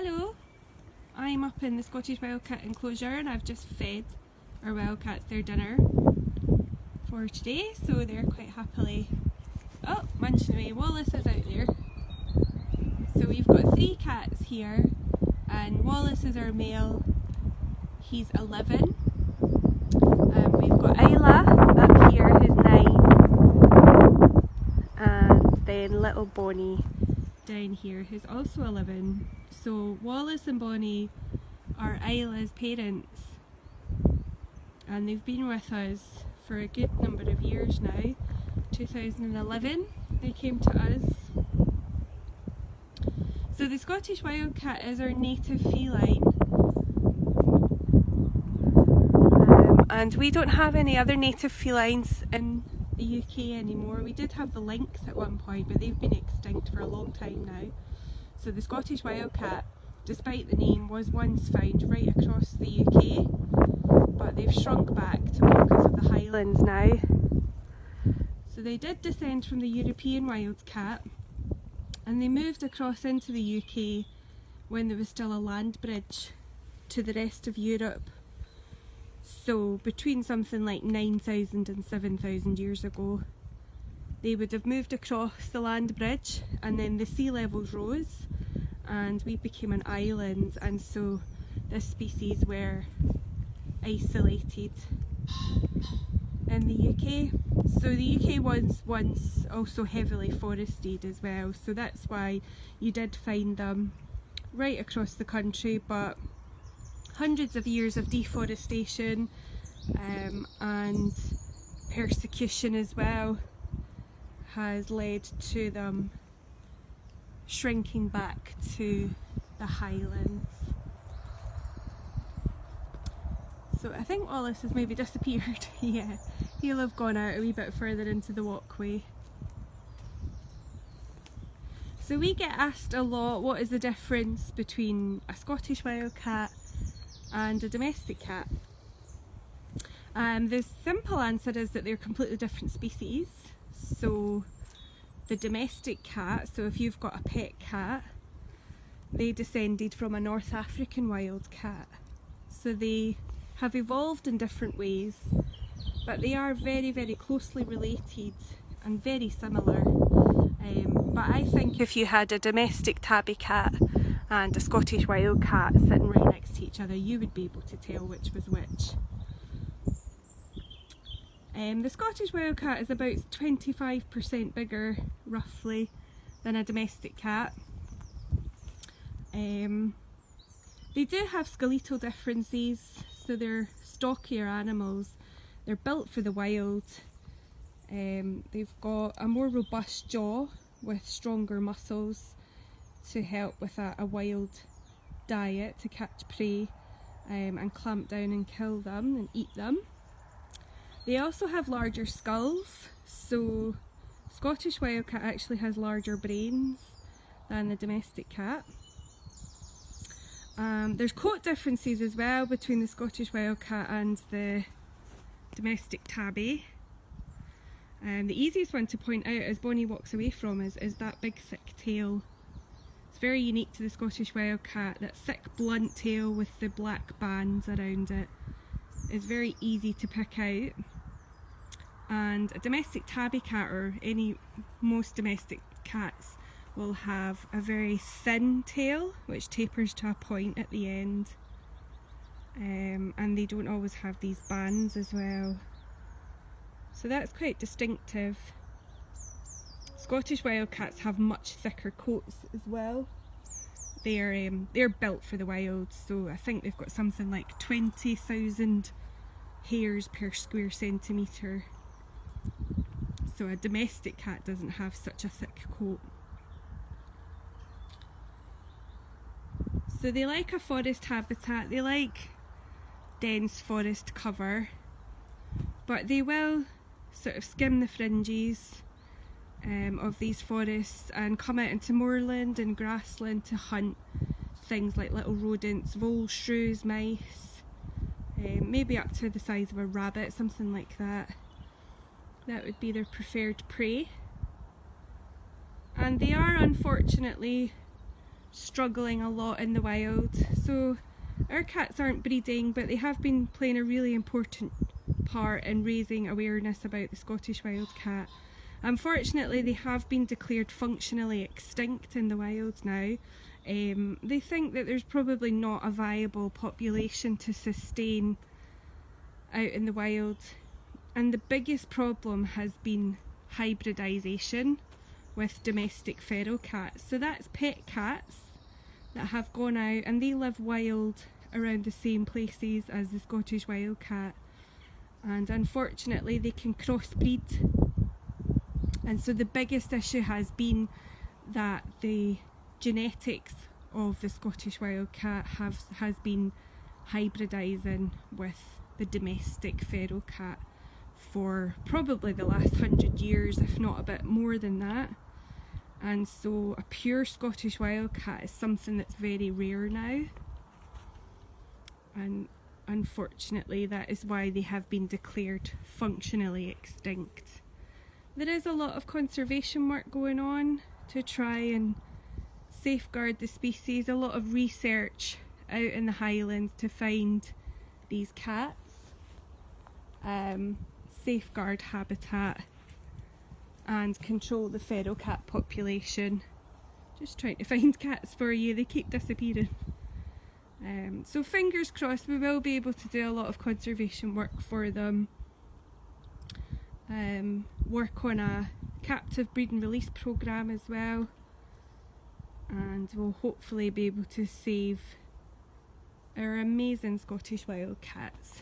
Hello, I'm up in the Scottish Wildcat enclosure and I've just fed our wildcats their dinner for today, so they're quite happily munching away. Wallace is out there. So we've got 3 cats here and Wallace is our male, he's 11. We've got Isla up here who's 9, and then little Bonnie down here who's also 11. So Wallace and Bonnie are Isla's parents and they've been with us for a good number of years now. 2011 they came to us. So the Scottish Wildcat is our native feline, and we don't have any other native felines in the UK anymore. We did have the lynx at one point, but they've been extinct for a long time now. So the Scottish Wildcat, despite the name, was once found right across the UK, but they've shrunk back to pockets of the Highlands now. So they did descend from the European wildcat, and they moved across into the UK when there was still a land bridge to the rest of Europe. So between something like 9,000 and 7,000 years ago, they would have moved across the land bridge, and then the sea levels rose and we became an island, and so this species were isolated in the UK. So the UK was once also heavily forested as well, so that's why you did find them right across the country, but hundreds of years of deforestation and persecution as well has led to them shrinking back to the Highlands. So I think Wallace has maybe disappeared. Yeah, he'll have gone out a wee bit further into the walkway. So we get asked a lot, what is the difference between a Scottish Wildcat and a domestic cat? The simple answer is that they're completely different species. So the domestic cat, so if you've got a pet cat, they descended from a North African wildcat. So they have evolved in different ways, but they are very, very closely related and very similar. But I think if you had a domestic tabby cat and a Scottish wildcat sitting right next to each other, you would be able to tell which was which. The Scottish Wildcat is about 25% bigger, roughly, than a domestic cat. They do have skeletal differences, so they're stockier animals. They're built for the wild. They've got a more robust jaw with stronger muscles to help with a wild diet, to catch prey and clamp down and kill them and eat them. They also have larger skulls, so Scottish Wildcat actually has larger brains than the domestic cat. There's coat differences as well between the Scottish Wildcat and the domestic tabby. The easiest one to point out as Bonnie walks away from is that big thick tail. It's very unique to the Scottish Wildcat. That thick blunt tail with the black bands around it is very easy to pick out. And a domestic tabby cat, or most domestic cats, will have a very thin tail which tapers to a point at the end, and they don't always have these bands as well. So that's quite distinctive. Scottish Wildcats have much thicker coats as well. They're built for the wild, so I think they've got something like 20,000 hairs per square centimetre. So a domestic cat doesn't have such a thick coat. So they like a forest habitat, they like dense forest cover, but they will sort of skim the fringes of these forests and come out into moorland and grassland to hunt things like little rodents, voles, shrews, mice, maybe up to the size of a rabbit, something like that. That would be their preferred prey. And they are unfortunately struggling a lot in the wild. So our cats aren't breeding, but they have been playing a really important part in raising awareness about the Scottish wildcat. Unfortunately, they have been declared functionally extinct in the wild now. They think that there's probably not a viable population to sustain out in the wild, and the biggest problem has been hybridisation with domestic feral cats. So that's pet cats that have gone out and they live wild around the same places as the Scottish wildcat, and unfortunately they can crossbreed. And so the biggest issue has been that the genetics of the Scottish wildcat has been hybridising with the domestic feral cat for probably the last 100 years, if not a bit more than that. And so a pure Scottish wildcat is something that's very rare now, and unfortunately that is why they have been declared functionally extinct. There is a lot of conservation work going on to try and safeguard the species, a lot of research out in the Highlands to find these cats, safeguard habitat and control the feral cat population. Just trying to find cats for you, they keep disappearing. So fingers crossed we will be able to do a lot of conservation work for them. Work on a captive breed and release programme as well, and we'll hopefully be able to save our amazing Scottish wildcats.